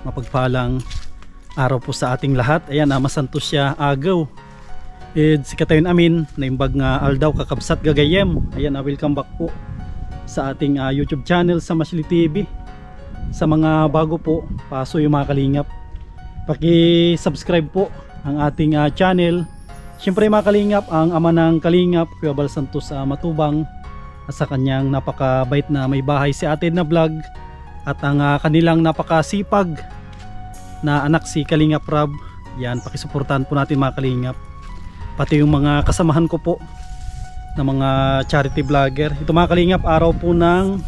mapagpalang araw po sa ating lahat. Ayan, masantos siya agaw. Si katayon amin na imbag nga aldaw kakabsat gagayem. Ayan, welcome back po sa ating YouTube channel sa Masli TV. Sa mga bago po, paso yung mga kalingap, paki-subscribe po ang ating channel. Siyempre mga kalingap, ang ama ng kalingap, Kuya Bal Santos Matubang, at sa kanyang napakabait na may bahay si Ate na vlog, at ang kanilang napakasipag na anak si Kalingap Rab. Yan, pakisuportahan po natin mga kalingap, pati yung mga kasamahan ko po na mga charity vlogger. Ito mga kalingap, araw po ng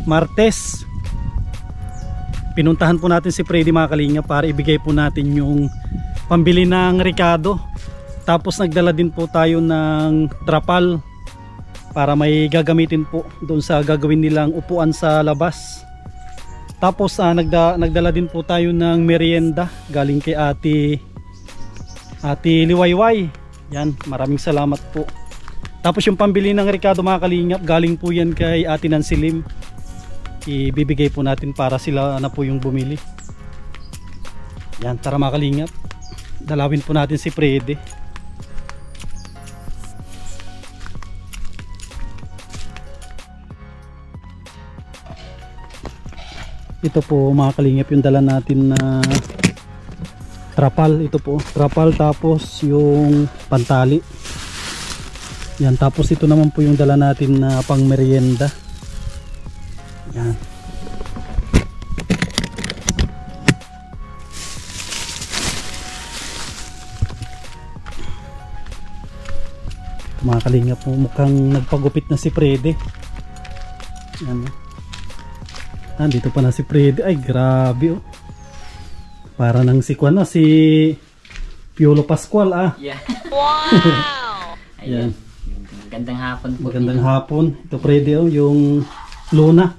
Martes, pinuntahan po natin si Freddy mga kalingap para ibigay po natin yung pambili ng Ricardo. Tapos nagdala din po tayo ng trapal para may gagamitin po doon sa gagawin nilang upuan sa labas. Tapos nagdala din po tayo ng merienda galing kay Ate Liwayway. Yan, maraming salamat po. Tapos yung pambili ng Ricardo mga kalingap, galing po yan kay Ate Nancy Lim. Ibibigay po natin para sila na po yung bumili. Yan, tara mga kalingap, dalawin po natin si Freddy. Ito po mga kalingap yung dala natin na trapal. Ito po trapal, tapos yung pantali. Yan, tapos ito naman po yung dala natin na pang merienda. Yan. Mga kalingap po, mukhang nagpagupit na si Freddy. Yan. Dito pa na si Freddy. Ay, grabe oh. Para nang si Kwan, si Piolo Pascual Yeah. Wow. Yan. Magandang hapon po. Magandang hapon. Ito Freddy oh, yung Luna.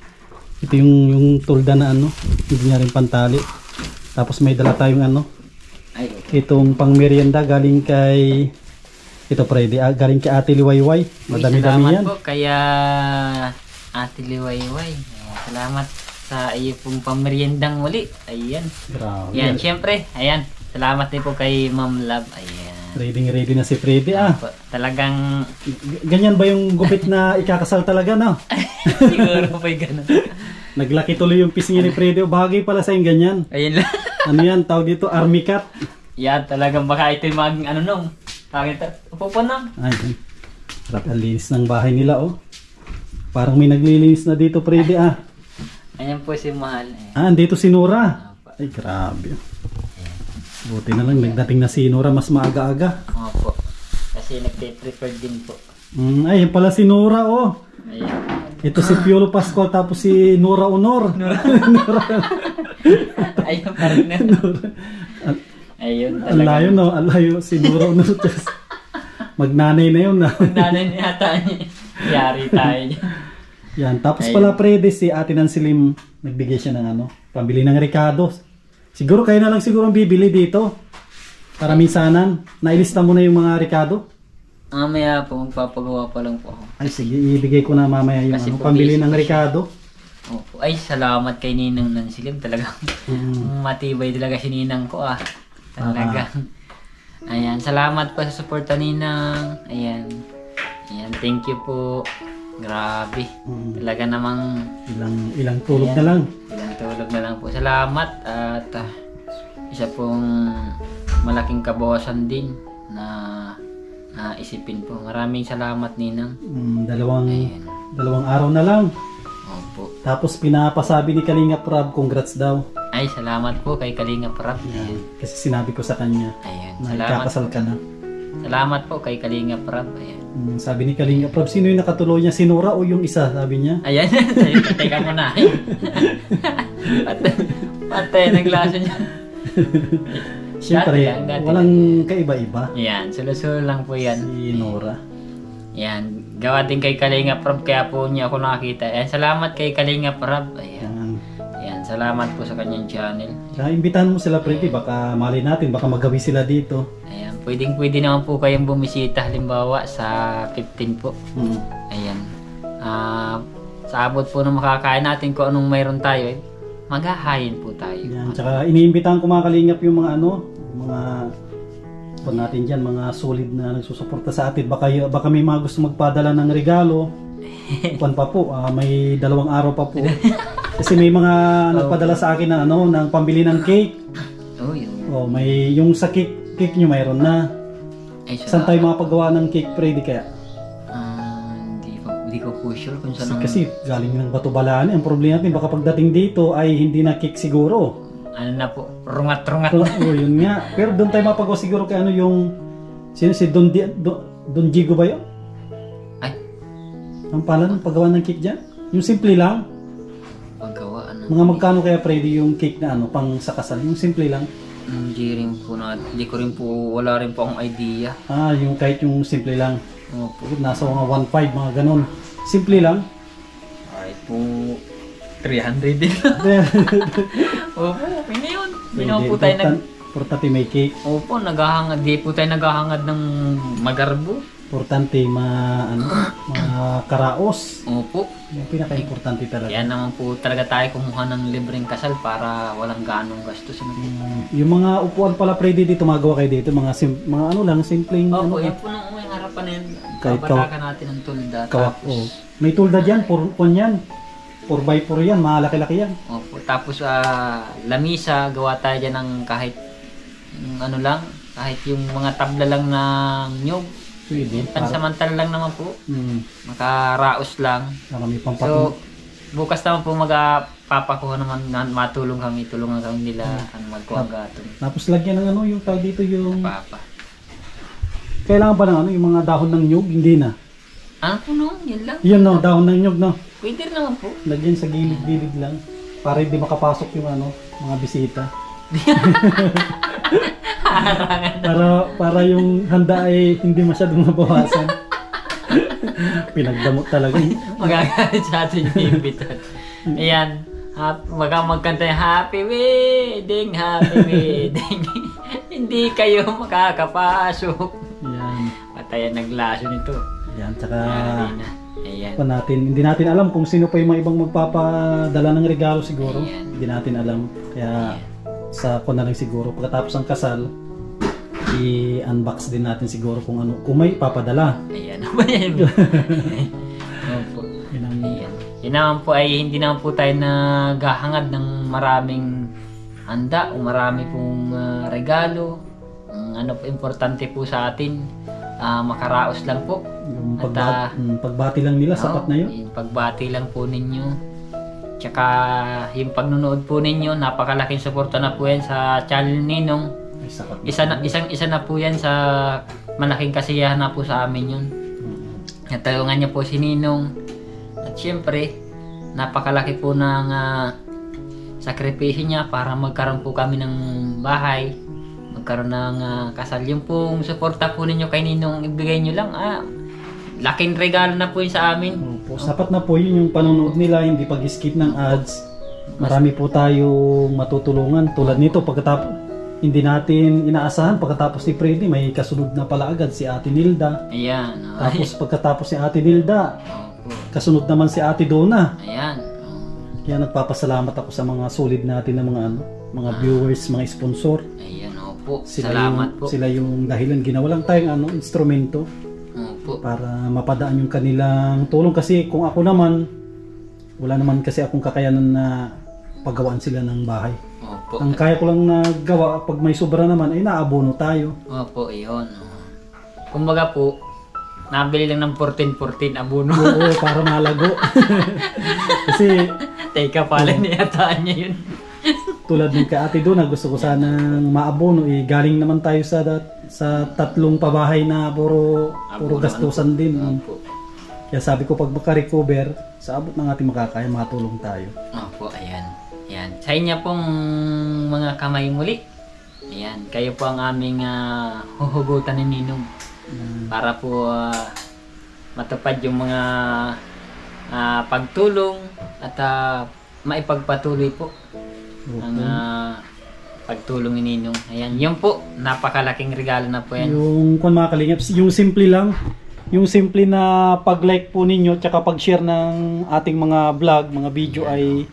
Ito yung tulda na hindi nga rin pantali. Tapos may dala tayong Ay, okay. Itong pang merienda galing kay Freddy, galing kay Ate Liwayway. Madami-dami yan. Salamat po kaya Ate Liwayway. Salamat sa iyo pong pameriendang muli. Ayan. Grabe. Yan, syempre. Ayan. Salamat din po kay Ma'am Love. Ayan. Ready na si Freddy Talagang ganyan ba yung gupit na ikakasal talaga, no? siguro po yung ganun. Naglaki tuloy yung pisngi ni Freddy. Bagay pala sa yung ganyan. Ayun lang. Ano yan? Tawag dito, army cat. Yan, talagang baka ito yung maging upo po nang. Ay, sarap ang linis ng bahay nila, oh. Parang may naglilinis na dito, Freddy, Ayan po si Mahal. Andito si Nora. Ay, grabe. Buti na lang, nagdating na si Nora mas maaga-aga. Opo. Kasi nagpe-prefer din po. Ay, yan pala si Nora, oh. Ayan. Ito si Piolo Pascual, tapos si Nora Honor. Ayun, parang na. Ayun, talaga. Ang layo, no? Ang layo, si Nora Honor. Magnanay na yun, Magnanay na yata niya. Yari tayo niya. Yan, tapos pala Freddy, si Ate Nancy Lim, nagbigay siya ng pambili ng Ricardo. Siguro kayo na lang siguro ang bibili dito. Para minsanan, nailista mo na yung mga Ricardo? Mamaya po, magpapagawa pa lang po ako. Ay sige, ibigay ko na mamaya yung pambili ng Ricardo. Opo. Ay, salamat kay Ninang Nancy Lim. Talagang matibay talaga si Ninang ko Talagang. Ayan, salamat po sa suporta Ninang. Ayan. Ayan, thank you po. Grabe. Talaga namang ilang tulog na lang. Ilang tulog na lang po. Salamat at isa pong malaking kabawasan din na isipin po. Maraming salamat Ninang. Dalawang araw na lang. Opo. Tapos pinapasabi ni Kalingap Rab, congrats daw. Ay, salamat po kay Kalingap Rab. Kasi sinabi ko sa kanya na ikakasal ka na. Salamat po kay Kalingap Rab. Ayan. Sabi ni Kalingap Rab, sino yung nakatuloy niya? Si Nora o yung isa? Sabi niya. Ayan, teka mo na. Patay, naglaso niya. Siyempre, walang kaiba-iba. Yan, sulo-sulo lang po yan. Si Nora. Yan, gawa din kay Kalingap Rab, kaya po niya ako nakakita. Ayan, salamat kay Kalingap Rab. Ayan. Yan, salamat po sa kanyang channel. Kaya imbitahan mo sila, Freddy, baka mali natin, baka magawi sila dito. Ayan, pwede naman po kayong bumisita halimbawa sa 15 po. Ayan. Sa abot po ng makakain natin kung anong mayroon tayo maghahayin po tayo. Yan, tsaka iniimbitahan ko mga kalingap yung mga mga po natin dyan, mga solid na nagsusuporta sa atin. Baka may mga gusto magpadala ng regalo. Kuwan pa po, may 2 araw pa po. Kasi may mga nagpadala sa akin na ng pambili ng cake. Oh, may yung sa cake nyo mayroon na. Saan tayo makapagawa ng cake, Freddy, kaya? Hindi ko po sure kung saan. Kasi galing ng Batubalaan. Ang problema natin, baka pagdating dito ay hindi na cake siguro. Ano na po, rungat-rungat na. Yun nga. Pero doon tayo mapagawa siguro kay yung sino si Don Jigo ba yun? Ay. Ang palan, paggawa ng cake dyan? Yung simple lang. Paggawa, Mga magkano kaya, Freddy, yung cake na pang sa kasal? Yung simple lang. Hindi ko rin po, wala rin po akong idea. Yung kahit yung simple lang. Opo. Nasa mga 1.5, mga ganun. Simple lang. Ay po, 300 din. Opo, okay na yun. Hindi naman po tayo Importante may cake. Opo, di po tayo naghahangad ng magarbo. Importante karaos. Opo. Yung pinaka-importante talaga. Yan naman po talaga tayo kumuha ng libreng kasal para walang ganong gastos. Yung mga upuan pala, Freddy, dito magawa kayo dito. Mga simpleng Opo, yun po nung may harapan na yun. Kahit Kabatakan natin ng tulda. May tulda dyan, 4x4 yan, malaki-laki yan. Opo, tapos lamisa, gawa tayo dyan ng kahit kahit yung mga tabla lang ng nyog. Pwede. Pansamantala lang naman po. Makaraos lang. Marami pang So, bukas naman po papakuha naman, tulungan kami nila magkuha ang gatong. Tapos lagyan ng yung tawag dito yung... Papa. Kailangan ba ng yung mga dahon ng nyug? Hindi na. Ano po yun lang. Yun dahon ng nyug Pwede naman po. Lagyan sa gilid-gilid lang. Para hindi makapasok yung mga bisita. para yung handa ay hindi masyadong mabawasan. Pinagdamot talaga. Magagalit sa atin yung imbitan. Ayan. Magkanta yung happy wedding. Hindi kayo makakapasok. Ayan. Patayan naglaso nito. Ayan. Tsaka ayan. Hindi natin alam kung sino pa yung mga ibang magpapadala ng regalo siguro. Ayan. Hindi natin alam. Kaya sa na lang siguro pagkatapos ng kasal i-unbox din natin siguro kung may papadala. Ayan. Opo. Ayan. Yun naman po ay hindi naman po tayo naghahangad ng maraming handa o marami pong regalo. Importante po sa atin makaraos lang po. Yung pagbati lang nila, sapat na yun. Yung pagbati lang po ninyo. Tsaka yung pagnunood po ninyo, napakalaking suporta na po yan sa channel Ninong. Isa na po yan sa malaking kasiyahan na po sa amin yun. Natulungan niya po si Ninong. At syempre, napakalaki po ng sakripisyo niya para magkaroon po kami ng bahay. Magkaroon ng kasal. Yung pong suporta po ninyo kay Ninong, ibigay nyo lang. Laking regalo na po yun sa amin. Opo, sapat na po yun yung panonood nila, hindi pag-skip ng ads. Marami po tayong matutulungan. Tulad nito, pagkatapos hindi natin inaasahan, pagkatapos ni Freddy, may kasunod na pala agad si Ate Nilda. Ayan. Tapos pagkatapos si Ate Nilda, kasunod naman si Ate Donna. Ayan. Kaya nagpapasalamat ako sa mga solid natin na mga viewers, mga sponsor. Ayan, opo. Salamat po. Sila yung dahilan, ginawa lang tayong instrumento. Para mapadaan yung kanilang tulong. Kasi kung ako naman, wala naman kasi akong kakayanan na paggawaan sila ng bahay. Opo. Ang kaya ko lang nagawa, pag may sobra naman, ay naabono tayo. Opo, iyon. Kumbaga po, nabili lang ng 14-14 abono. Oo, para malago. Kasi, teka pala, niyataan niya yun. Tulad ng kay Ate Donna, gusto ko sanang maabono. Galing naman tayo sa 3 pabahay na puro gastusan din. Kaya sabi ko, pag makarecover, sa abot ng ating makakaya, matulong tayo. Opo, ayan. Ayan. Sa inyo pong mga kamay muli. Ayan. Kayo po ang aming huhugutan ni Ninong. Para po matupad yung mga pagtulong at maipagpatuloy po ang pagtulong ni Ninong. Ayan, yun po, napakalaking regalo na po yan. Yung kung mga kalingap, yung simple lang, yung simple na pag-like po ninyo tsaka pag-share ng ating mga vlog, mga video ay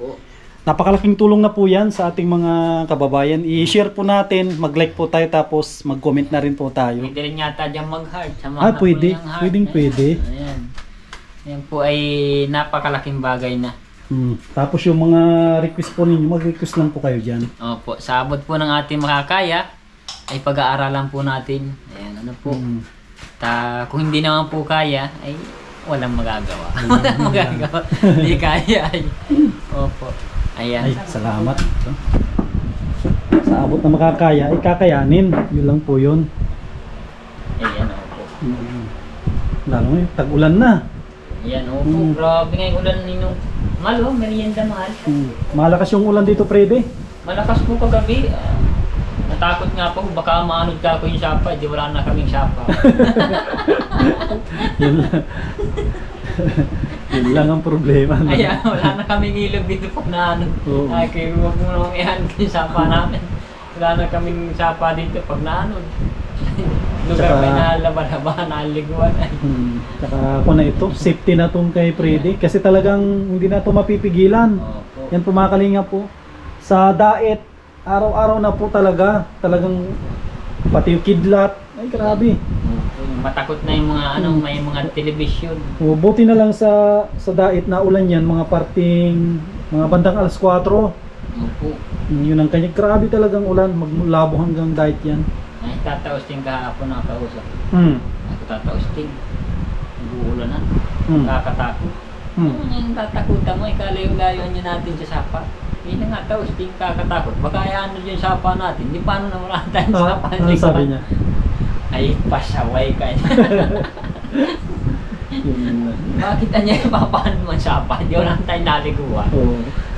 napakalaking tulong na po yan sa ating mga kababayan. I-share po natin, mag-like po tayo, tapos mag-comment na rin po tayo. Pwede rin yata dyan mag-heart. Sa mga Pwede. punyang heart. Pwedeng pwede. Ayan. Yan po ay napakalaking bagay na. Tapos yung mga request po ninyo, mag-request lang po kayo dyan. Opo, sa abot po ng ating makakaya, ay pag-aaralan po natin. Ayan, ano po. Kung hindi naman po kaya, ay walang magagawa. Walang magagawa. Hindi kaya. Ay. Opo. Ayan. Ay, salamat. Sa abot na makakaya, ay kakayanin. Yun lang po yun. Ayan, opo. Lalo ngayon, tag-ulan na. Ayan, opo. Grabe nga yung ulan ninong. Malo, merienda mahal. Malakas yung ulan dito, Freddy. Malakas po kagabi. Natakot nga po, baka maanod ka ako yung sapa. Di wala na kaming sapa. Yun lang. Yun lang ang problema. Ayan, wala na kaming ilog dito pag naanod. Ay, kaya huwag mo namang ihan yung sapa namin. Wala na kaming sapa dito pag naanod. Lugar may nalaba-laba, naliguan. Tsaka ako na ito, safety na itong kay Freddy. Kasi talagang hindi na ito mapipigilan. Yan po mga kalinga po. Sa diet, araw-araw na po talagang pati yung kidlat. Ay grabe. Matakot na yung mga may mga television. Buti na lang sa diet na ulan yan, mga parting, mga bandang alas 4. Opo. Yun ang kanya. Grabe talagang ulan, maglabo hanggang diet yan. Ay, tataos din kahapon na kausap. Ako tataos din. Nag-uulan na. Kakatakot. Ano yung tatakutan mo? Ikalayo-layoan nyo natin sa sapa. Hindi na nga taos din kakatakot. Baka ano yung sapa natin. Di paano na wala tayong sapa. Ano sabi niya? Ay, pasaway ka niya. Bakit niya papaano man sapa? Di wala tayong naliguan.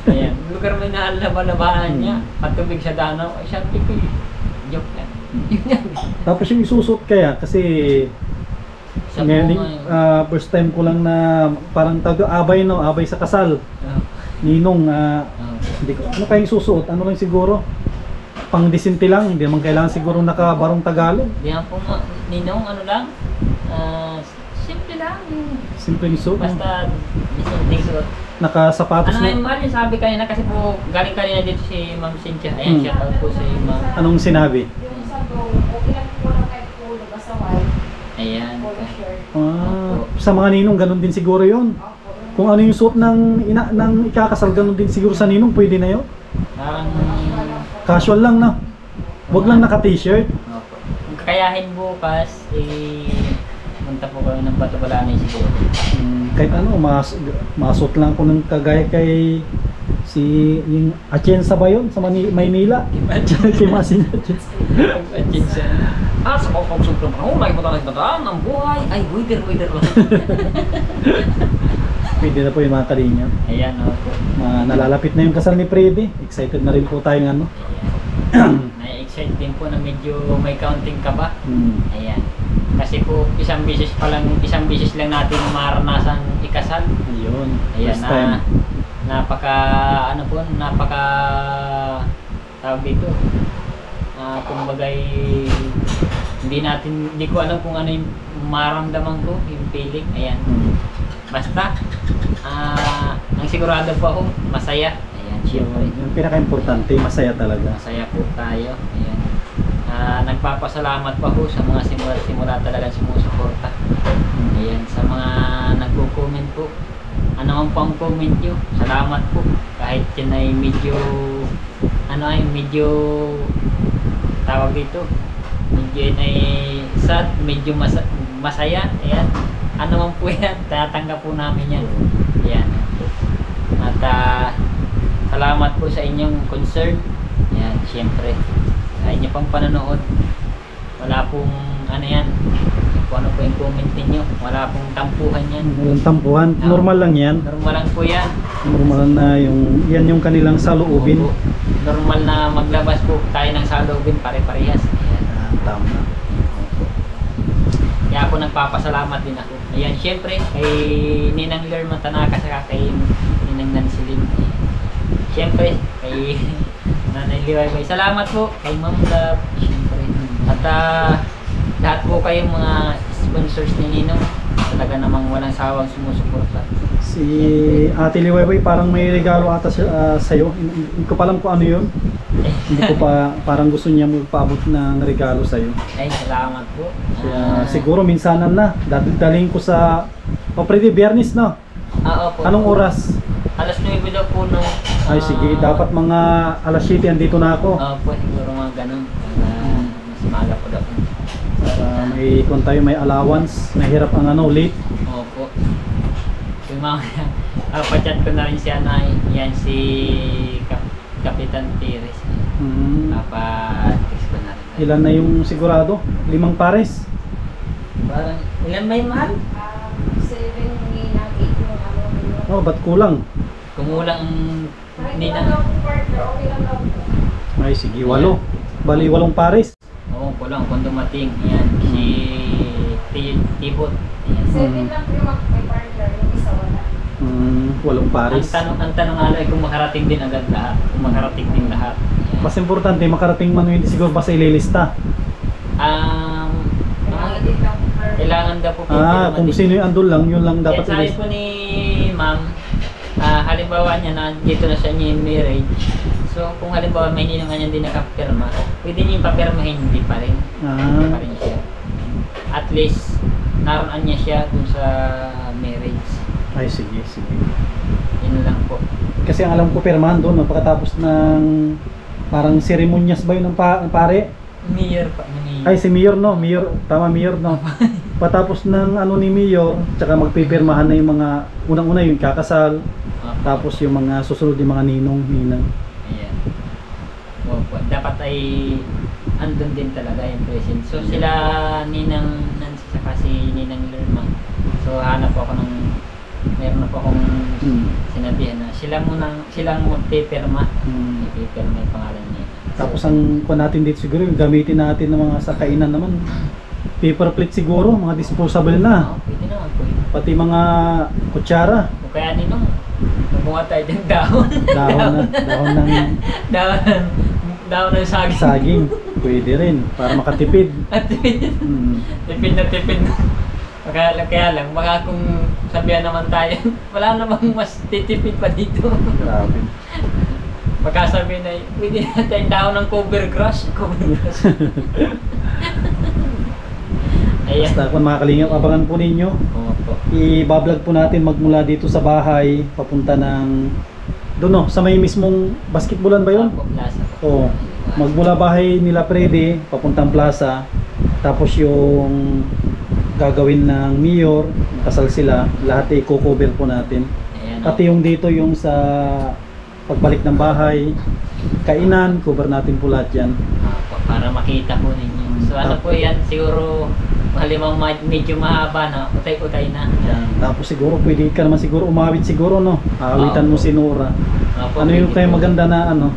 Ayan. Lugar may nalaba-labahan niya. Patubig sa danaw. Ay, sabi ko joke lang. Tapos yung isusot kaya kasi first time ko lang na parang abay sa kasal. Ninong hindi ko, ano kayong susuot? Ano lang siguro? Pang disinti lang, hindi naman kailangan siguro nakabarong Tagalog. Hindi po Ninong, ano lang? Simple lang. Simple yung suot. Basta disinting suot. Nakasapatos na. Ano nga yung sabi kanina kasi po galing kanina dito si Ma'am Cynthia. Ayan, shout out po sa Ma'am. Anong sinabi? Ayan. Sa mga ninong, ganun din siguro yon. Kung ano yung suot ng ikakasal, ganun din siguro sa ninong, pwede na yun. Casual lang na. Huwag lang naka-t-shirt. Kung kakayahin bukas, punta po kayo ng Batubalani siguro. Kahit ano, masot lang ko ng kagaya kay yung Atienza ba yun? Sa Maynila? Kay Masin Atienza. Sa pagpagsog ng panahon, nakipatang ang buhay. Ay, waiter lang. Pwede na po yung mga kalinya. Ayan, po. Nalalapit na yung kasal ni Freddy. Excited na rin po tayo ng ano. Na-excite din po na medyo may counting ka ba? Ayan. Kasi po isang bisis lang natin maranasan ikasal. Ayun. Ayan, napaka tawag dito. Kumbagay hindi ko alam kung ano yung maramdaman ko, yung feeling. Ayan. Basta ang sigurado po ako, masaya. Ayan, syempre. Yung pinaka-importante, masaya talaga. Masaya po tayo. Ayan. Nagpapasalamat pa po sa mga simula talagang sumusuporta. Ayan, sa mga nagko-comment po. Ano man po ang comment nyo, salamat po. Kahit yun ay medyo tawag dito, medyo yun ay sad, medyo masaya. Ayan, ano man po yan, tatanggap po namin yan. Ayan. At salamat po sa inyong concern. Ayan, syempre sa inyo pang panonood. Wala pong ano yan, kung ano po yung comment niyo, wala pong tampuhan yan. Walang tampuhan, normal lang yan. Normal lang po yan. Normal na yan yung kanilang saloobin. Normal na maglabas po tayo ng saloobin, pare-parehas. Tama. Kaya ako nagpapasalamat din ako. Ayan, syempre kay Ninang Lerma Tanaka saka kay Ninang Nansilin. Syempre kay Nanay Liwayway. Salamat po kay Ma'am Love. Syempre. At lahat po kayong mga sponsors ni Ninong. talaga namang walang sawang sumusuporta. Si Ate Liwayway parang may regalo ata siya, sa'yo. Hindi ko pa alam kung ano yun. Hindi ko pa, parang gusto niya magpaabot ng regalo sa'yo. Ay, salamat po. Kaya siguro minsanan na. Daling ko sa... O pwede, Biyernes no? Opo. Anong oras? Alas 9 daw po no. Ay sige, dapat mga alas 7 andito na ako. Opo, siguro mga ganun. Mas maaga po daw. Para may kung tayo may allowance, mahirap ang ano, late. Opo. Yung mga, pa-chat ko na rin si Anay. Yan si Kapitan Pires. Papa-text ko na rin. Ilan na yung sigurado? 5 pares? Parang, ilan ba yung mahal? 7 ni Nagi yung ano. Oh, ba't kulang? Kumulang Hindi hindi lang na. ako partner, okay lang ako. Ay sige, 8. Bali 8 pares. Oo, kulang kung dumating. Yan, si Tibot. Yan. 7 lang yung may partner, yung isa wala. 8 pares. Ang tanong nga ay kung makarating din agad lahat. Kung makarating din lahat. Yan. Mas importante, makarating man hindi siguro basta ililista. Hindi lang partner. Kailangan daw po Kung sino yung andun lang, yun lang dapat sabi ililista. po ni ma'am, halimbawa niya na dito na siya niya marriage. So kung halimbawa may hindi naman niya din nakapirma, pwede niya yung papirmahin, hindi pa rin. Hindi pa rin siya. At least, naroon niya siya dun sa marriage. Ay sige, sige. Yun lang po. Kasi ang alam ko pirmahan doon, no, pagkatapos ng parang seremonyas ba yun ng pare? Mayor pa. Ay si Mayor no, Mayor, tama Mayor no. Patapos ng ano ni Mayor, tsaka magpipirmahan na yung mga unang-una yung kakasal, tapos yung mga susunod yung mga ninong. Ayan. Opo. Dapat ay andun din talaga yung present. So sila Ninang Nancy saka si Ninang Lerma. So hanap ako ng meron na po akong sinabihan na silang magpipirma. Ipipirma yung pangalan niya. Tapos ang kuha natin dito siguro, yung gamitin natin ng mga sa kainan naman. Paper plate siguro, mga disposable na. Pwede naman po yun. Pati mga kutsara. O kaya ninong, gumawa tayo ng dahon. Dahon ng Dahon ng saging. saging. Pwede rin, para makatipid. At tipid na tipid na. Kaya lang, baka kung sabihan naman tayo, wala namang mas titipid pa dito. Grabe. Pagkasabi na, pwede natin dahon ng cover grass. Ayan. Basta kung mga kalingap, abangan po ninyo. Opo. I-bablog po natin magmula dito sa bahay, papunta ng doon no, sa may mismong basketballan ba yun? Opo, plaza. Oo. Magmula bahay nila Freddy, papuntang plaza. Tapos yung gagawin ng Mayor, kasal sila, lahat i-cover po natin. Ayan. Pati yung dito yung sa pagbalik ng bahay, kainan, cover natin po lahat yan. Opo, para makita po ninyo. So ano po yan, siguro halimang medyo mahaba na, utay-utay na. Yan. Tapos siguro pwede ka naman siguro umawit siguro no. Awitan mo si Nora. Opo, Ano yung kayo maganda na ano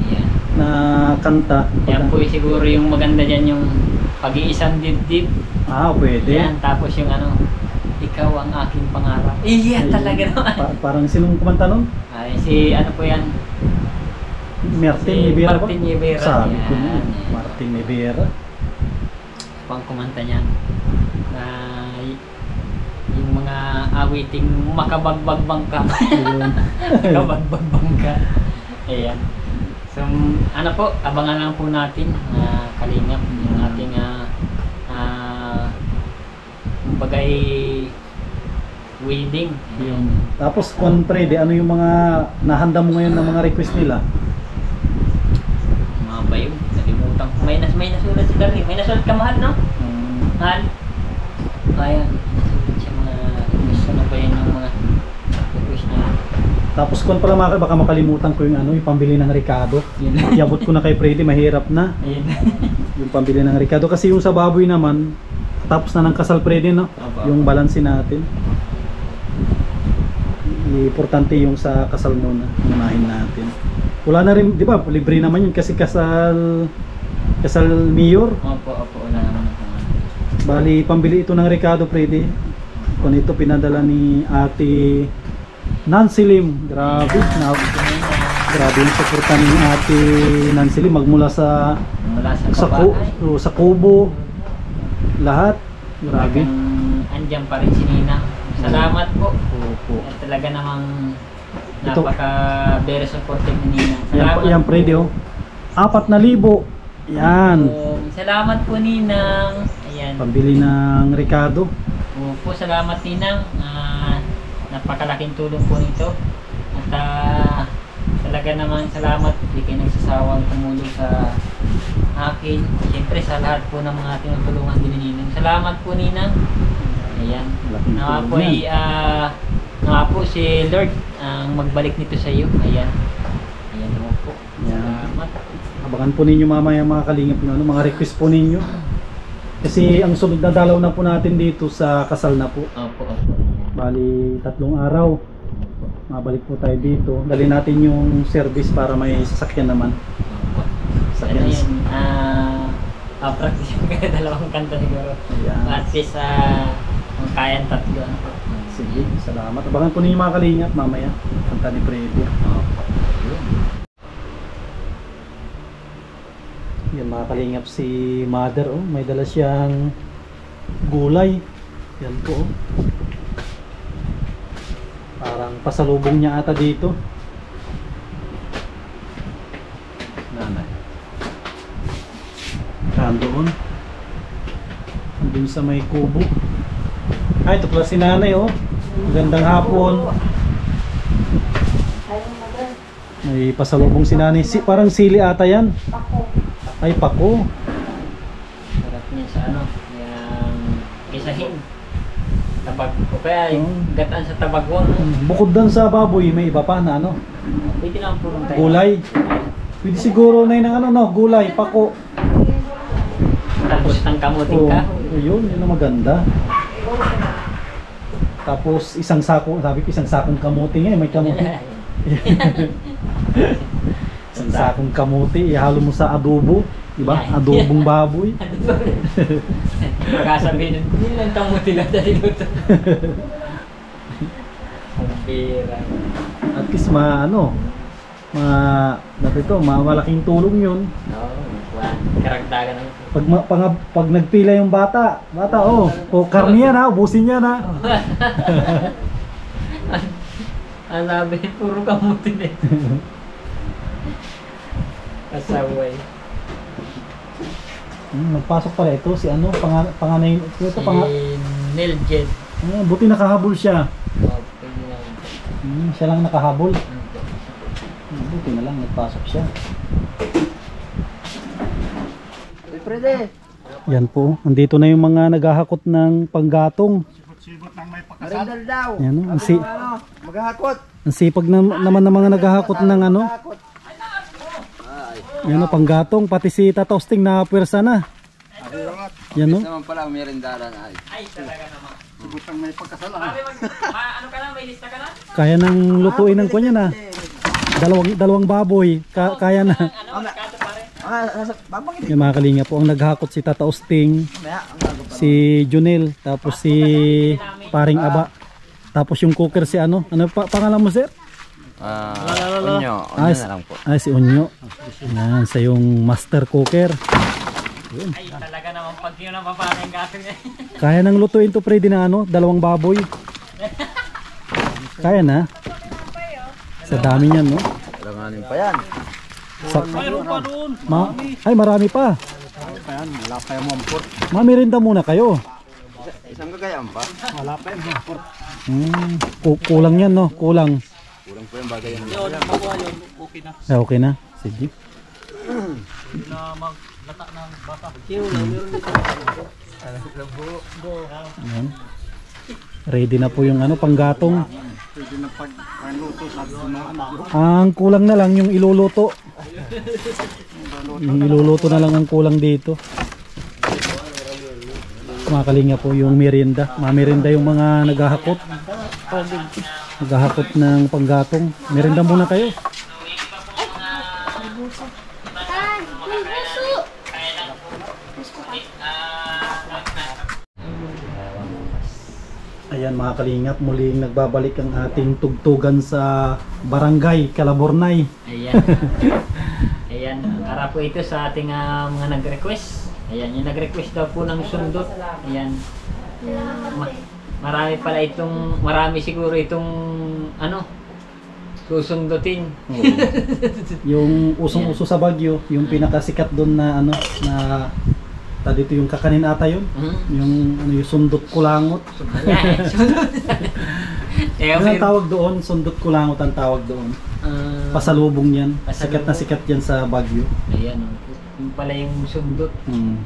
Ayan. na kanta? Yan po siguro yung maganda dyan, yung pag-iisang dibdib. Pwede. Yan, tapos yung ano, ikaw ang aking pangarap. Iya, talaga naman. Parang sinong kumanta nun? Ay, si ano po yan? Martin Si Rivera ba? Martin Rivera. Sabi ko Yan, na, yan. Martin Rivera. Pang kumanta niya na yung mga awiting makabagbag bangka. Ayun. Makabagbag bangka. Ayan. So, ano po, abangan lang po natin kalingap yung ating bagay wedding. Yun. Tapos kung Freddy, ano yung mga nahanda mo ngayon na mga request nila? Mga bayo, nalimutan ko. May nasulat si Darlene. May nasulat ka mahal, no? Mahal. Ayan. Nasulat siya mga request. Ano ba yun yung mga request niya? Tapos kung pala baka makalimutan ko yung ano, yung pambili ng Ricardo. Iabot ko na kay Freddy, mahirap na. Ayun. Yung pambili ng Ricardo. Kasi yung sa baboy naman, tapos na ng kasal Freddy, no? Yung balance natin. Importante yung sa kasal muna, unahin natin. Wala na rin, di ba? Libre naman yun kasi kasal Mayor. Opo, wala naman ako. Bali, pambili ito ng Ricardo Freddy. Kung ito pinadala ni Ate Nancy Lim. Grabe yung suporta ni Ate Nancy Lim. Magmula sa Mula sa Kubo. Lahat. Grabe. Ano andyan pa rin si Ninang. Salamat po. Opo. At talaga namang Ito. napaka very supportive ni Ninang. Yan, Salamat yan Freddy oh. 4,000. Yan. Salamat po Ninang. Ayan. Pambili ng Ricardo. Opo, salamat Ninang. Napakalaking tulong po nito. At talaga naman salamat. Hindi kayo nagsasawang tumulong sa akin. Siyempre sa lahat po ng mga tinutulungan din ni Ninang. Salamat po Ninang. Ayan. Laking Nawa po tulong yan. nawa po si Lord ang magbalik nito sa iyo. Ayan. Ayan po. Yan. Salamat. Abangan po ninyo mamaya mga kalingap na ano, mga request po ninyo. Kasi ang sunod na dalaw na po natin dito sa kasal na po. Opo. Bali 3 araw. Mabalik po tayo dito. Dali natin yung service para may sasakyan naman. Ano yun, practice yung kaya dalawang kanta siguro. Ayan. At least, kung kayang 3. Ano po. Sige, salamat. Abangan po ninyo mga kalingap mamaya. Kanta ni Freddy. Yan mga kalingap si mother oh. May dala siyang gulay. Yan po oh. Parang pasalubong niya ata dito. Nanay. Doon. Andun sa may kubo. Ay, ito pala si nanay oh. Magandang hapon. May pasalubong si nanay. Parang sili ata yan. Ay, pako. Sarap niya sa ano, yung isahin. Tabag ko kaya gataan sa tabagwang. Bukod doon sa baboy, may iba pa na ano? Pwede lang po tayo. Gulay. Pwede siguro na ng ano no, gulay, pako. Tapos ng kamuting ka. Yun ang maganda. Tapos isang sako, sabi ko isang sakong kamuti nga, may kamuti. Isang sakong kamuti, ihalo mo sa adobo, di ba? Adobong baboy. Magkasabihin nun, hindi lang kamuti lang dahil ito. Ang pera. At least malaking tulong yun. Karagdagan ng Pag nagpila yung bata oh, karne yan ha, ubusin yan ha. Ang labi, puro kamuti din. Kasaway. Nagpasok pala ito si ano, panganay ito Si Niljet. buti nakahabol siya. Okay lang. Siya lang nakahabol. Buti na lang nagpasok siya. Prede. Yan po, andito na yung mga naghahakot ng panggatong. Marindal daw. Yan o, Maghahakot. ang sipag naman ng mga naghahakot ng ano. Yan o, panggatong, pati si Tatosting na pwersa na. Yan o. Naman pala merindaran ay. Ay, talaga naman. Butang may pagkasalan. Ano ka na? May lista ka na? Kaya nang lutuin ng kanya na. Dalawang baboy, kaya na. Ano? Kato pare? Babangit. Yung mga kalinga po, ang naghahakot si Tata Osting, si Junel, tapos si Paring Aba. Tapos yung cooker si ano pangalan mo sir? Onyo. Onyo na lang po. Ay, si Onyo. Yan, sa yung master cooker. Ay, talaga naman pag yun ang paparang gato niya. Kaya nang lutuin to Freddy na ano, 2 baboy. Kaya na. Sa dami niyan, no? Langanin pa yan. Mayroon pa doon. Ay, marami pa. Ayan, wala pa yung mamport. Mamirinda muna kayo. Isang gagayaan pa. Wala pa yung mamport. Kulang yan, no? Kulang. Kulang po yung bagay yan. Okay na. Okay na. Sige. Ayan. Ready na po yung ano, panggatong. Ang kulang na lang yung iluluto. Yung iluluto na lang ang kulang dito. Mga kalinga po yung merienda. Merienda yung mga naghahakot. Naghahakot ng panggatong. Merienda muna kayo. Ayan mga kalingap, muling nagbabalik ang ating tugtugan sa Barangay Calabornay. Ayan. Ayan, para po ito sa ating mga nag-request. Ayan, yung nag-request daw po ng sundot. Ayan. marami siguro itong ano, susundutin. Oo. Yung usong-uso sa Baguio, yung pinakasikat doon na ano, na dito yung kakanin ata yun. Yung ano, yung sundot kulangot. Ayan, sundot. Yan ang tawag doon, sundot kulangot ang tawag doon. Pasalubong yan. Sikat na sikat yan sa Baguio. Ayan, yung pala yung sundot.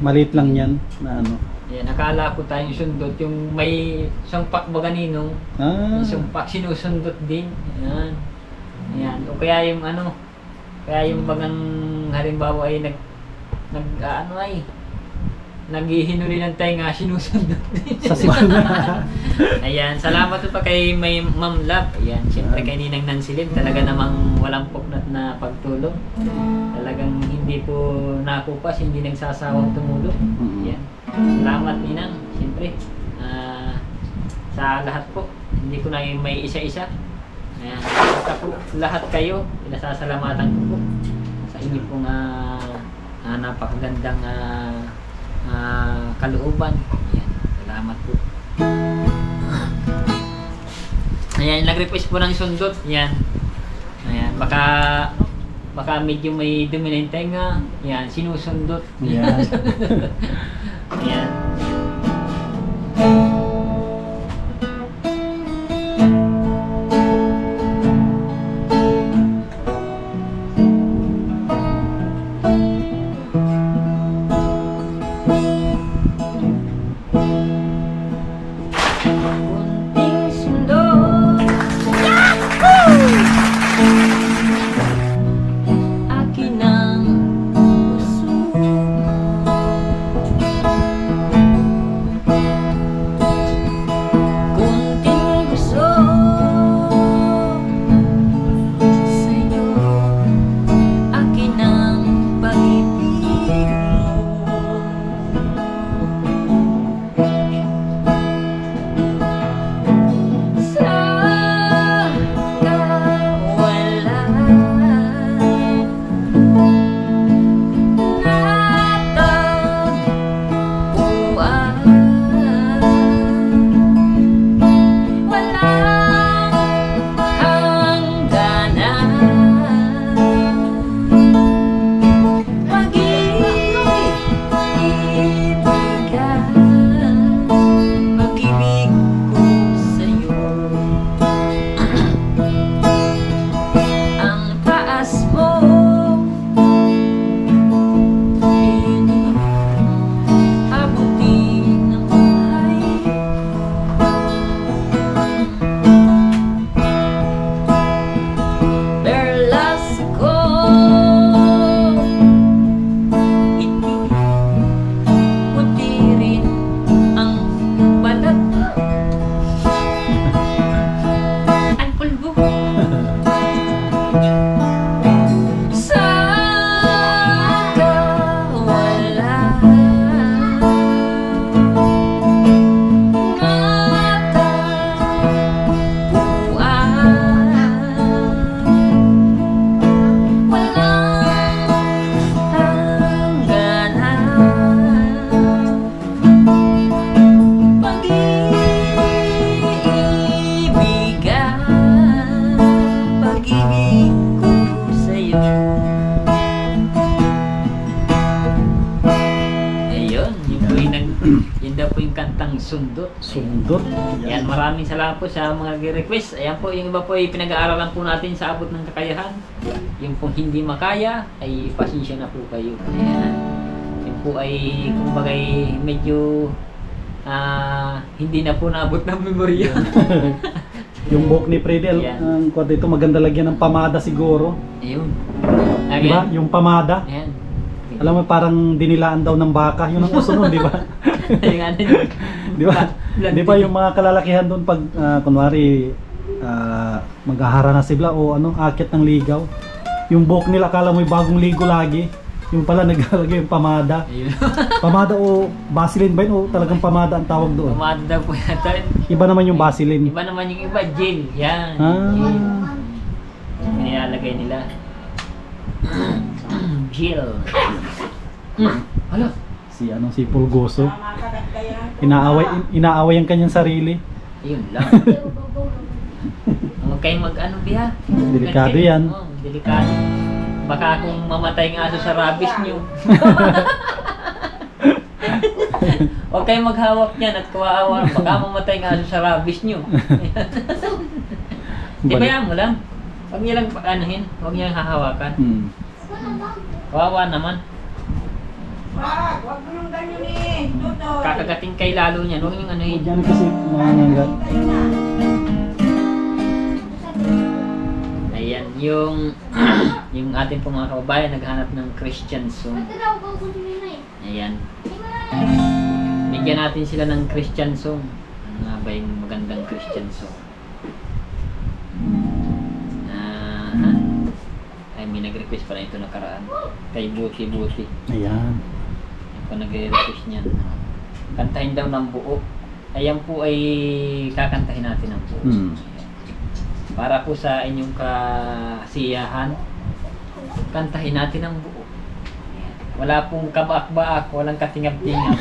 Maliit lang yan na ano. Ayan, nakala ko tayong sundot, yung may sumpak ba kaninong, yung sumpak sinusundot din. Ayan. Ayan. O kaya yung ano, kaya yung bagang halimbawa ay naghihinuli ng tayo nga sinusundot din. Sa simula. Ayan, salamat po pa kay may Ma'am Love. Ayan, siyempre kay Ninang Nancy Lim, talaga namang walang puknat na pagtulong. Talagang hindi po nakupas, hindi nagsasawang tumulong. Ayan. Salamat Ninang, siyempre. Sa lahat po, hindi ko na yung may isa-isa. Ayan, basta po lahat kayo, pinasasalamatan ko po sa inyo pong napakagandang kalooban. Ayan, salamat po. Ayan, nag-request po ng sundot. Ayan. Ayan, baka medyo may dumi na yung tenga. Ayan, sinusundot. Ayan. Ayan. Sundot. Sundot. Yan, maraming salamat po sa mga request. Ayan po, yung iba po ay pinag-aaralan po natin sa abot ng kakayahan. Yung pong hindi makaya, ay pasensya na po kayo. Ayan. Yung po ay, kumbaga medyo hindi na po naabot ng memorya. Yung buhok ni Fredel, ang kwad ito maganda lagyan ng pamada siguro. Ayun. Diba? Yung pamada. Ayan. Alam mo parang dinilaan daw ng baka, yun ang uso nun, di ba? Di ba? Di ba yung mga kalalakihan doon pag kunwari maghahara na sila o ano, akit ng ligaw. Yung buhok nila akala mo yung bagong ligo lagi. Yung pala naglalagay yung pamada. Pamada o Vaseline ba yun o talagang pamada ang tawag doon? Pamada po yata. Iba naman yung Vaseline. Iba naman yung iba, gel. Yan. Gel. Nilalagay nila. Gel. Hala. Si Pulgoso. Inaaway ang kanyang sarili. Yun lang. Huwag kayong mag-ano biya. Delikado yan. Oo, delikado. Baka kung mamatay ng aso sa rabies nyo. Huwag kayong maghawak niyan at kawawa. Baka mamatay ng aso sa rabies nyo. Tibayaan mo lang. Huwag niyo lang anuhin. Huwag niyo lang hahawakan. Kawawa naman. Wag mo nang ganyan eh. Dudot. Kakagating kay lalo niyan. Huwag niyong anuhin. Yan kasi mangangagat. Ayan, yung ating pong mga kababayan naghanap ng Christian song. Ayan. Bigyan natin sila ng Christian song. Ano nga ba yung magandang Christian song? Ay, may nag-request pala ito nakaraan. Kay Buti Buti. Ayan. Yan po nag-request niyan. Kantahin daw ng buo. Ayan po ay kakantahin natin ng buo. Para po sa inyong kasiyahan, kantahin natin ang buo. Wala pong kabaak-baak, walang katingab-tingab.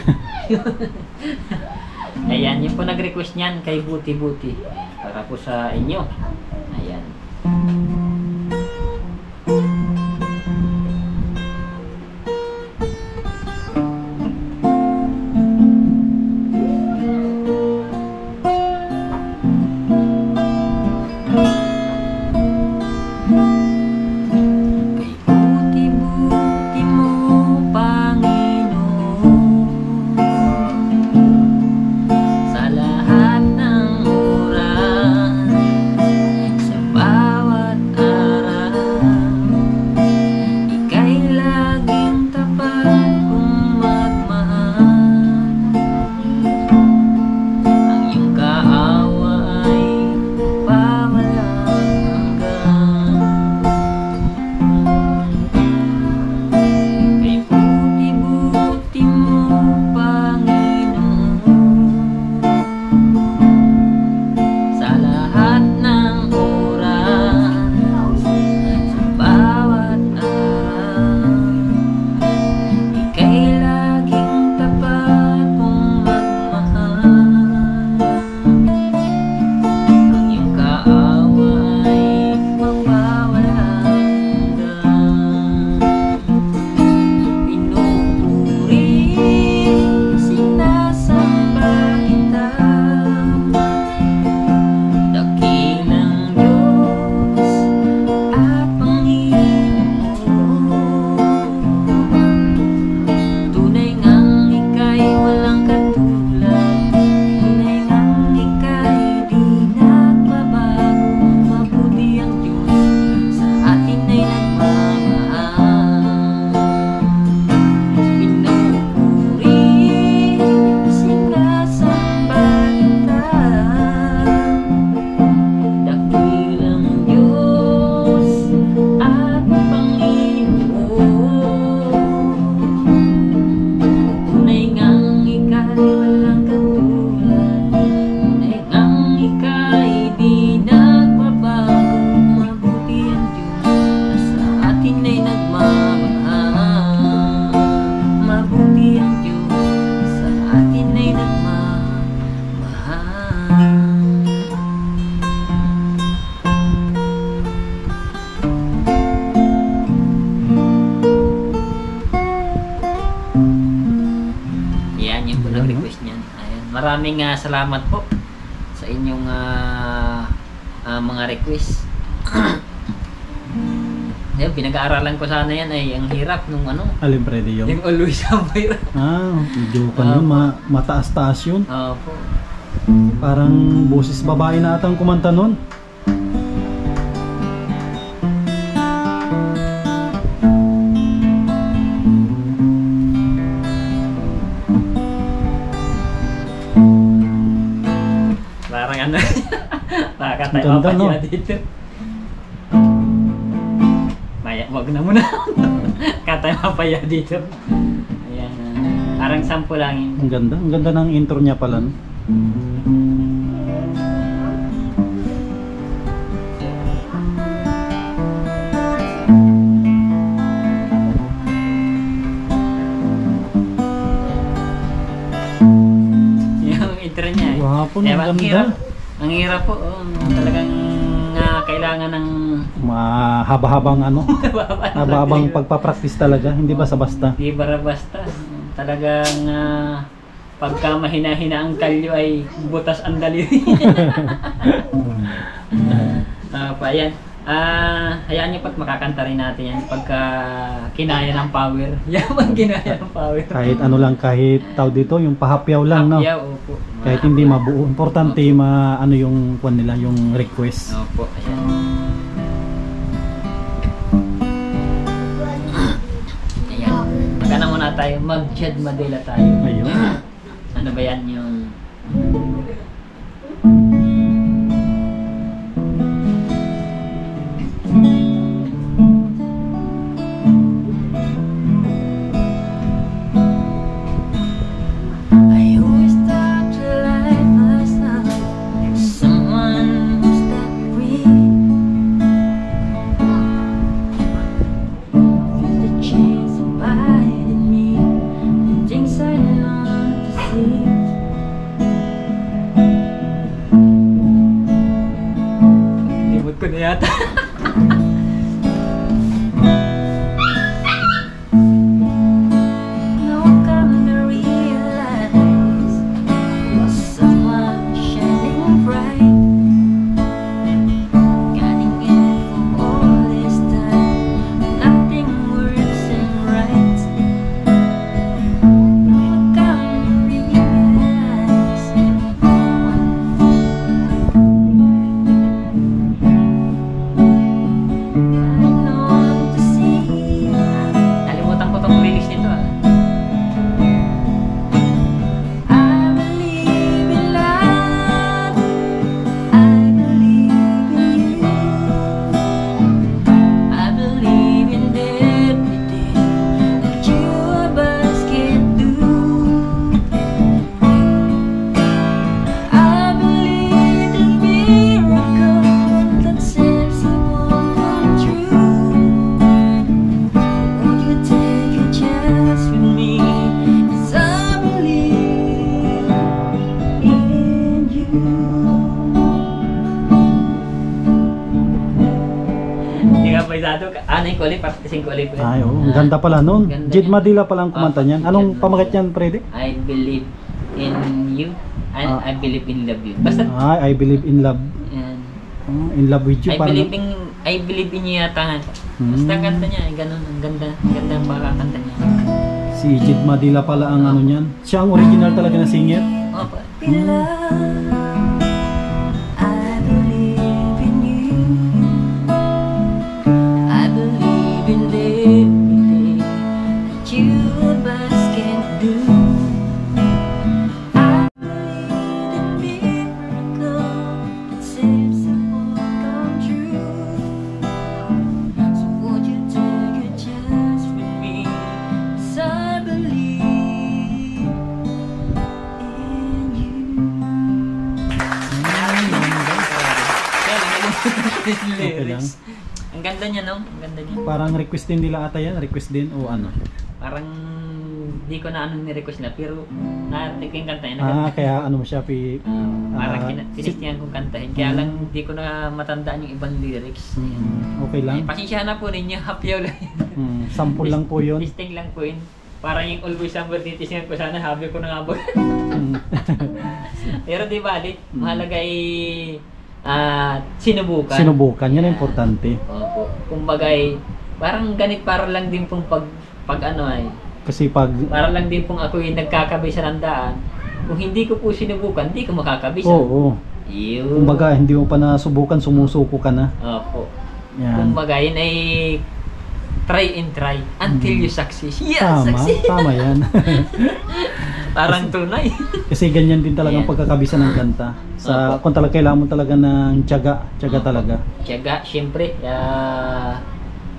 Ayan, yun po nag-request niyan kay Buti Buti. Para po sa inyo. Ayan. Maraming salamat po sa inyong mga request. Ayun, pinag-aaralan ko sana yan ay ang hirap nung ano. Alin Freddy yung? Yung Always Somewhere. Medyo yun, mataas-taas yun. Opo. Parang boses babae na atang kumanta nun. Parang ano, nakakatayo Ganda, pa no? siya dito. Maya, wag na muna. Katayo pa siya dito. Ayan, parang sample lang yun. Ang ganda ng intro niya pala. No? Yung intro niya eh. Wapon, Kaya ang ang ganda. hirap. Ang hirap po, talagang kailangan ng Mahaba-habang habang pagpapractice talaga, hindi basta-basta. di basta. Talagang pagka mahina-hina ang kalyo ay butas ang daliri. Ayan. Hayaan niyo pat makakanta rin natin yan pagka kinaya ng power. Yaman kinaya ng power. Kahit ano lang, kahit tao dito, yung pahapyaw lang, no? Hapyaw, opo. Kahit hindi mabuo. Importante ano yung kwan nila, yung request. Opo, ayan. Ayan. Magana muna tayo, mag-Jed Madela tayo. Ayun. Ano ba yan yung... I always thought your life was not someone who's that real. Feel the chains abiding me, and things I long to see. Limot ko na yata. Now I'm coming to realize someone shining bright, guiding it for all this time. Nothing works and right. Now I'm coming to realize I long to see. Nalimutan ko tong lyrics nito I believe in love. I believe in you. I believe in everything that you of us can do. I believe in miracles that seems to won't come true. Won't you take a chance with me? 'Cause I believe in you. Hindi ka pa isado. Ano yung kulit? Practicing kulit po. Ay, ang ganda pala nun. Ganda Jed niya. Madila palang kumanta niyan. Anong Jed pamagat Madila. niyan, Freddy? I believe in you and I believe in love you. Basta, I believe in love. yan. In love with you. I parang- believe in you yata nga. Hmm. Basta ang kanta niya, ay ganun, ang ganda ang makakanta niya. Si Jed Madila pala ang ano niyan. Siya ang original talaga na singer. Opo. In love, I believe in you. I believe in everything that you of us can do. I believe in miracle that seems to won't come true. So won't you take a chance with me? 'Cause I believe in you. Lyrics. Ang ganda niya, no? Ang ganda niya. Parang request din nila ata yan. Request din o ano. Parang di ko na ni-request na, pero narinig ko yung kanta niya. Kaya ano mo siya, Parang tinestihan kong kantahin. Kaya lang di ko na matandaan yung ibang lyrics. Okay lang. Pasensya na po ninyo, hapyaw lang. Sample lang po yun. Testing lang po yun. Parang yung always summer titisyan ko sana, habi ko na nga po. Pero di bali, mahalaga ay sinubukan. Sinubukan, yan ang importante. Opo. Kumbaga ay, parang ganit para lang din pong pag ano ay, Kasi pag para lang din pong ako yung nagkakabisa ng daan. Kung hindi ko po sinubukan, hindi ko makakabisa. oo. Yun. Kumbaga hindi mo pa nasubukan, sumusuko ka na. Opo. Yan. Kumbaga yun ay try and try until you succeed. Yeah, Tama, succeed. tama yan. Parang tunay. Kasi ganyan din talaga ang Yan. pagkakabisa ng kanta. Sa Opo. kung talaga kailangan mo talaga ng tiyaga Opo. talaga. Tiyaga, syempre.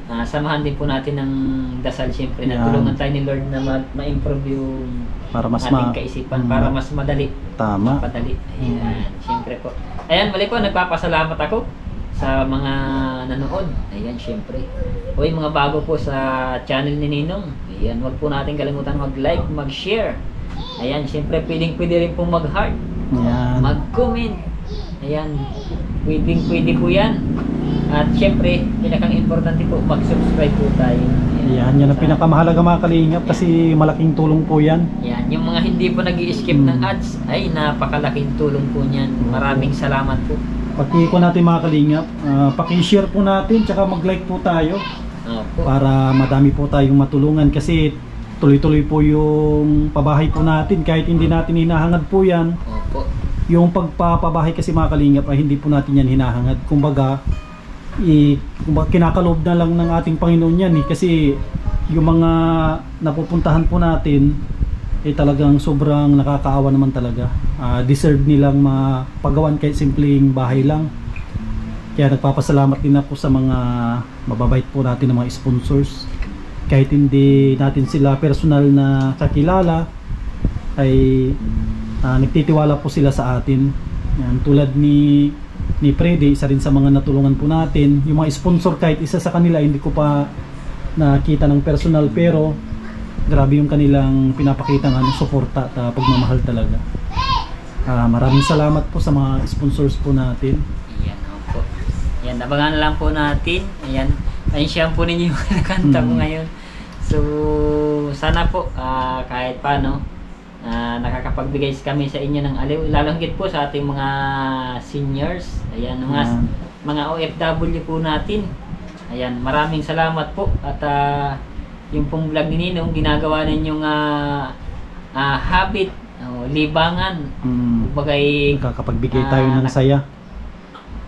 Samahan din po natin ng dasal, syempre. Yan. Natulungan tayo ni Lord na ma-improve yung Para mas ating kaisipan, para mas madali. tama. Padali. Ayan, syempre po. Ayan, mali po, nagpapasalamat ako sa mga nanood. Ayan, syempre. Uy, mga bago po sa channel ni Ninong. Ayan, wag po natin kalimutan mag-like, mag-share. Ayan, syempre, pwede rin pong mag-heart, Yan. mag-comment, Ayan, pwede po yan. At syempre, pinakang importante po, mag-subscribe po tayo. Yan ang pinakamahalaga mga kalingap kasi malaking tulong po yan. Yan, yung mga hindi po nag-i-skip ng ads, ay napakalaking tulong po niyan. Maraming salamat po. Pati ko natin mga kalingap, paki-share po natin tsaka mag-like po tayo Opo. para madami po tayong matulungan kasi tuloy-tuloy po yung pabahay po natin kahit hindi natin hinahangad po yan. Opo. Yung pagpapabahay kasi mga kalingap ay hindi po natin yan hinahangad. Kumbaga kinakalob na lang ng ating Panginoon yan kasi yung mga napupuntahan po natin talagang sobrang nakakaawa naman talaga. Deserve nilang mapagawan kahit simpleng bahay lang. Kaya nagpapasalamat din ako sa mga mababait po natin ng mga sponsors. Kahit hindi natin sila personal na kakilala ay nagtitiwala po sila sa atin. Yan, tulad ni Freddy, isa rin sa mga natulungan po natin. Yung mga sponsor kahit isa sa kanila hindi ko pa nakita ng personal pero grabe yung kanilang pinapakita ng suporta at pagmamahal talaga. Maraming salamat po sa mga sponsors po natin. Ayan, opo. Ayan, abangan lang po natin. Ayan, siya po ninyo yung nakanta ko ngayon. So, sana po kahit paano nakakapagbigay kami sa inyo ng aliw. Lalo higit po sa ating mga seniors. Ayan, mga OFW po natin. Ayan, maraming salamat po. At yung pong vlog ni Ninong, ginagawa ninyong habit, libangan. Bagay, Nakakapagbigay tayo ng saya.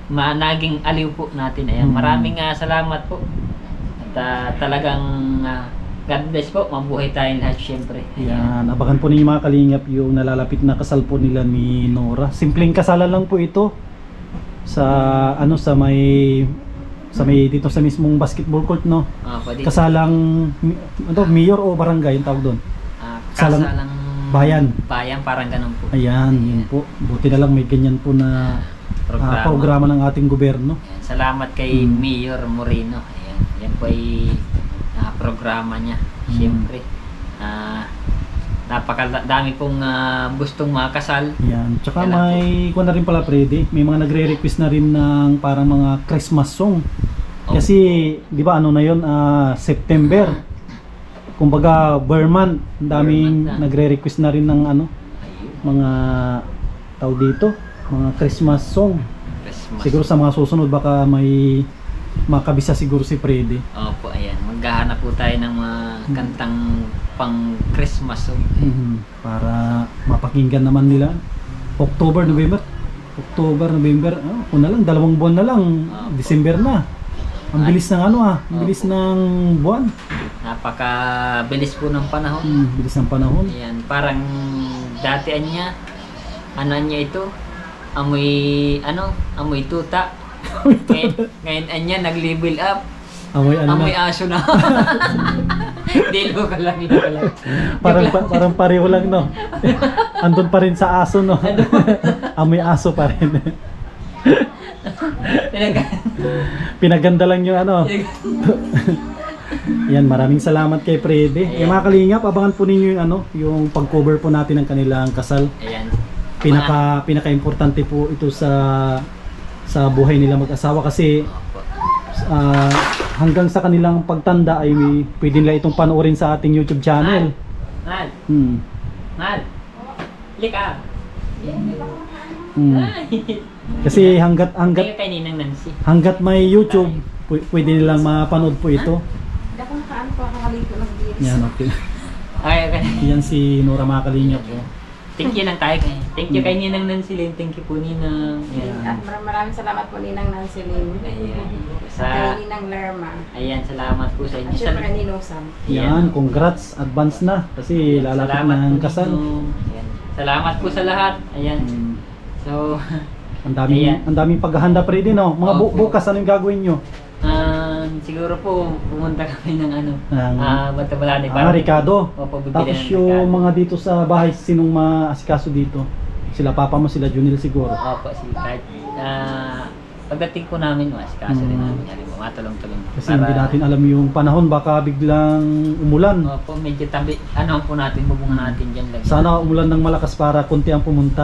Naging aliw po natin. Ayan, maraming salamat po. At talagang God bless po, mabuhay tayo lahat syempre. Yan, abangan po ninyo mga kalingap yung nalalapit na kasal po nila ni Nora. Simpleng kasalan lang po ito sa sa may dito sa mismong basketball court, no. Kasalang mayor o barangay yung tawag doon. Kasalang bayan. Bayan, parang ganun po. Ayan, yun po. Buti na lang may ganyan po na programa ng ating gobyerno. Ayan, salamat kay Mayor Moreno. Ayan, yan po ay programa niya. Siyempre, napakadami pong gustong makasal. Yan. Tsaka may na rin pala, Freddy, may mga nagre-request na rin ng parang mga Christmas song. Kasi, di ba ano na yun, September. Kumbaga, Burman, daming nagre-request na rin ng mga tao dito, mga Christmas song. Siguro sa mga susunod baka may makabisa siguro si Freddy. Opo, ayan. Maghahanap po tayo ng mga kantang pang Christmas song. Para mapakinggan naman nila. October, November. Kung na lang, 2 buwan na lang. December na. Ang bilis ng ang bilis ng buwan. Napakabilis po ng panahon. Bilis ng panahon. Ayan, parang datian niya. Ano niya ito? Amoy tuta. Ngayon anya nag-level up. Amoy aso na. Dilo ka lang. Parang pareho lang, no. Andun pa rin sa aso, no. Amoy aso pa rin. Pinaganda lang yung Yan, maraming salamat kay Freddy. Mga kalingap, abangan po ninyo yung yung pag-cover po natin ng kanilang kasal. Ayan. Pinaka-importante po ito sa buhay nila mag-asawa kasi hanggang sa kanilang pagtanda ay pwede nila itong panoorin sa ating YouTube channel. Mal. Lika. Kasi hanggat kay Ninang Nancy. Hanggat may YouTube, pwede nilang mapanood po ito. Dakong kaan pa kakalito ng beers. Yan, okay. Okay. Yan si Nora mga kalingap po. Thank you lang tayo kay. Thank you kay Ninang Nancy Lynn. Thank you po Ninang. At maraming salamat po Ninang Nancy Lynn. Ayan. Kay Ninang Lerma. Ayan, salamat po sa inyo. At syempre kay Ninong Sam. Yan, congrats, advance na kasi lalapit na ang kasal. Ayan. Salamat po sa lahat. Ayan. So, ang daming paghahanda pa rin, no? Mga bukas ano yung gagawin nyo? Siguro po pumunta kami ng Batabalani Ricardo. Opo, Tapos yung mga dito sa bahay, sinong maasikaso dito? Sila papa mo, sila Junil siguro. Opo, kahit pagdating po namin, maasikaso rin namin. matulong-tulong. Kasi hindi natin alam yung panahon, baka biglang umulan. Opo, medyo tabi, ano po natin, bubungan natin dyan lang. Sana umulan ng malakas para konti ang pumunta.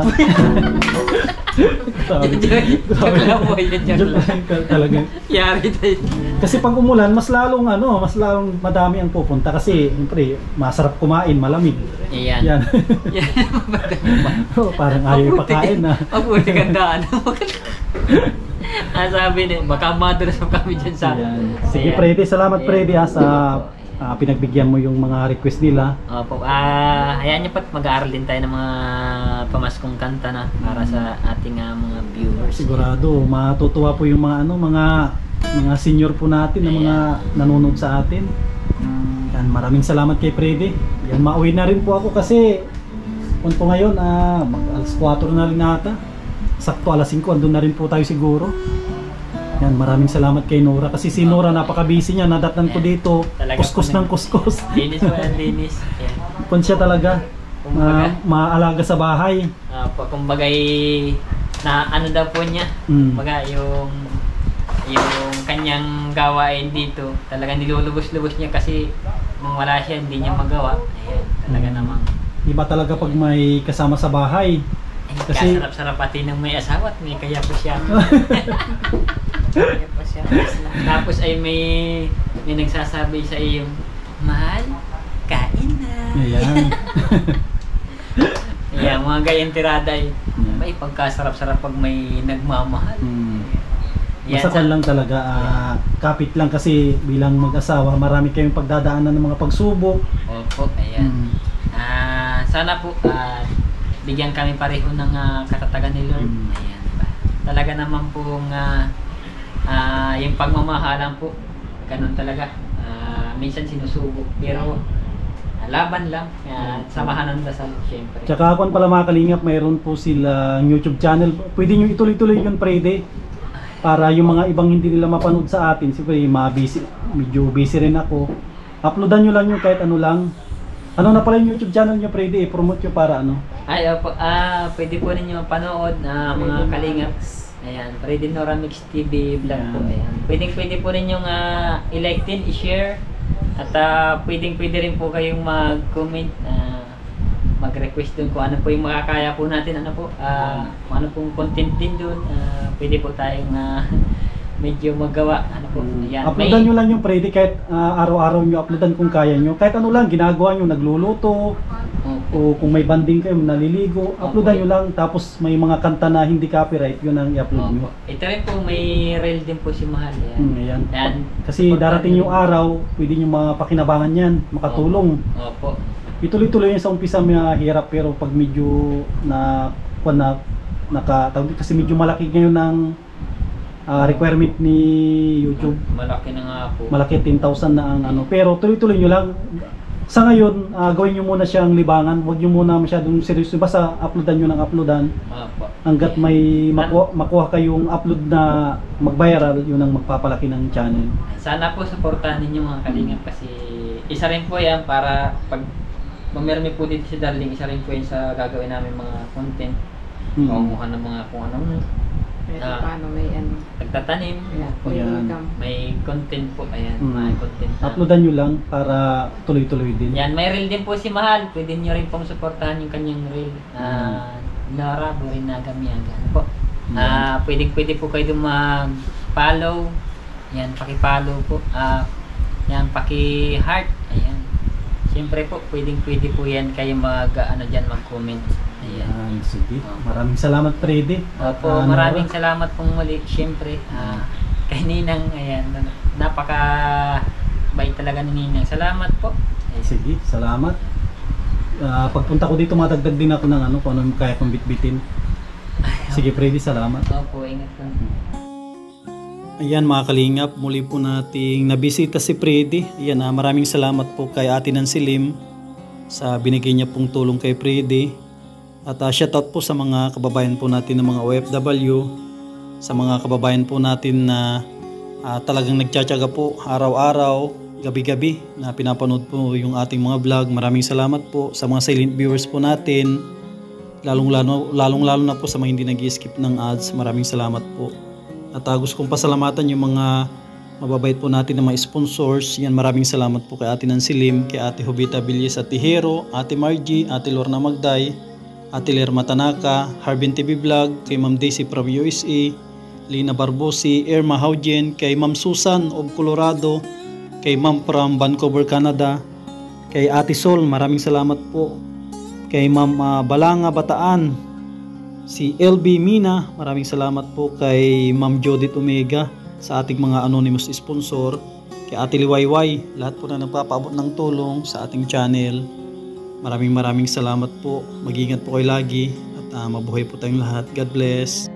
Sabi, Joke lang po, joke lang. talaga. Yari tayo. Kasi pag umulan, mas lalong madami ang pupunta kasi siyempre masarap kumain, malamig. Ayan. Yan. Yan. Oh, parang ayaw ipakain na. Mabuti gandaan. Sabi din, baka madulas mo kami dyan sa... Ayan. Sige Ayan. Freddy, salamat Ayan. Freddy sa pinagbigyan mo yung mga request nila. Opo, hayaan niyo po, mag-aaral din tayo ng mga pamaskong kanta na para sa ating mga viewers. Sigurado matutuwa po yung mga senior po natin na mga nanonood sa atin. Yan, maraming salamat kay Freddy. Yan, mauwi na rin po ako kasi kung po ngayon alas 4 na rin nata. Sakto alas 5 andun na rin po tayo siguro. Yan, maraming salamat kay Nora kasi si Nora napaka-busy niya, nadatnan ko dito. Talaga Kuskus po ng kuskus. Linis po yan, linis. Ayan. Kung siya talaga Kumbaga, maalaga sa bahay. kumbagay na ano daw po niya. Kumbaga yung kanyang gawain dito, talagang nilulubos-lubos niya kasi nung wala siya hindi niya magawa. Ayan, talaga namang Iba talaga pag may kasama sa bahay. Kasi- kasarap-sarap pati ng may asawa at may kaya po siya. Kaya po siya. Tapos ay may nagsasabi sa iyo, mahal, kain na. Ayan. Ayan, mga gayang tirada ay Yeah. may pagkasarap-sarap pag may nagmamahal. Yan, Basta lang talaga, kapit lang kasi bilang mag-asawa, marami kayong pagdadaanan ng mga pagsubok. Opo, ayan. Sana po bigyan kami pareho ng katatagan ni Lord. Ayan ba. Talaga naman pong yung pagmamahalan po, ganun talaga. Minsan sinusubok, pero laban lang. Samahan ng dasal, syempre. Tsaka kung pala mga kalingap, mayroon po silang YouTube channel. Pwede nyo ituloy-tuloy yun, Friday. Para yung mga ibang hindi nila mapanood sa atin, siyempre medyo busy rin ako. Uploadan nyo lang yung kahit ano lang. Ano na pala yung YouTube channel nyo, Friday? I-promote nyo para ano? Ay, opo, pwede po ninyo panood mga kalingap. Ayan, Freddy Nora Mix TV vlog po. Ayan. Pwede po ninyong i-like din, i-share. At pwede rin po kayong mag-comment, mag-request dun kung ano po yung makakaya po natin, kung ano pong content din dun. Pwede po tayong medyo magawa. Ayan. Uploadan nyo lang yung Friday kahit araw-araw nyo uploadan kung kaya nyo. Kahit ano lang, ginagawa nyo, nagluluto. Opo. O kung may banding kayo, naliligo, uploadan nyo lang. Tapos may mga kanta na hindi copyright, yun ang i-upload nyo. Ito rin po, may reel din po si Mahal. Ayan. Ayan. Ayan. Kasi darating yung araw, pwede nyo mapakinabangan yan, makatulong. Opo. Ituloy-tuloy yun sa umpisa, may hirap, pero pag medyo kasi medyo malaki ngayon ng requirement ni YouTube. Malaki na nga po. Malaki, 10,000 na ang ano. Pero tuloy-tuloy nyo lang. Sa ngayon, gawin nyo muna siyang libangan. Huwag nyo muna masyadong seryoso. Basta uploadan nyo ng uploadan. Opo. Hanggat may makuha kayong upload na mag-viral, yun ang magpapalaki ng channel. Sana po supportahan ninyo mga kalingap kasi isa rin po yan para pag meron po dito si Darling, isa rin po yan sa gagawin namin mga content. Pangunguhan ng mga kung anong Paano may ano. nagtatanim, May Ayan. income. may content po. Ayan, may content na. Uploadan nyo lang para tuloy-tuloy din. Yan, may reel din po si Mahal. Pwede nyo rin pong supportahan yung kanyang reel. Nora Borinaga Miyaga. Ano po? Pwede po kayo mag-follow. Yan, paki-follow po. Yan, paki-heart. Ayan. Siyempre po, pwede po yan kayo mag-comment. Ayan. Sige. Maraming salamat, Freddy. Opo, maraming salamat pong muli. Siyempre, kay Ninang, ayan, napaka-bait talaga ni Ninang. Salamat po. Ayan. Sige, salamat. Pagpunta ko dito, matagdag din ako ng kung ano kaya kong bitbitin. Sige, Freddy, salamat. Opo, ingat po. Ayan mga kalingap, muli po nating nabisita si Freddy. Ayan, maraming salamat po kay Ate Nancy Lim sa binigay niya pong tulong kay Freddy. At shoutout po sa mga kababayan po natin ng mga OFW, sa mga kababayan po natin na talagang nagtsatsaga po araw-araw, gabi-gabi na pinapanood po yung ating mga vlog. Maraming salamat po sa mga silent viewers po natin, lalong-lalo na po sa mga hindi nag-skip ng ads. Maraming salamat po. At gusto kong pasalamatan yung mga Mababait po natin ng mga sponsors. Yan, maraming salamat po kay Ate Nancy Lim, kay Ate Jovita Villas at Tihero, Ate Margie, Ate Lorna Magday, Ate Lerma Tanaka, Harbin TV Vlog, kay Ma'am Daisy from USA, Lina Barbosi, Irma Haujen, kay Ma'am Susan of Colorado, kay Ma'am from Vancouver, Canada, kay Ate Sol, maraming salamat po. Kay Ma'am Balanga Bataan, si LB Mina, maraming salamat po. Kay Ma'am Judith Omega sa ating mga anonymous sponsor, kay Ate Liwayway, lahat po na nagpapaabot ng tulong sa ating channel. Maraming salamat po. Mag-ingat po kayo lagi at mabuhay po tayong lahat. God bless.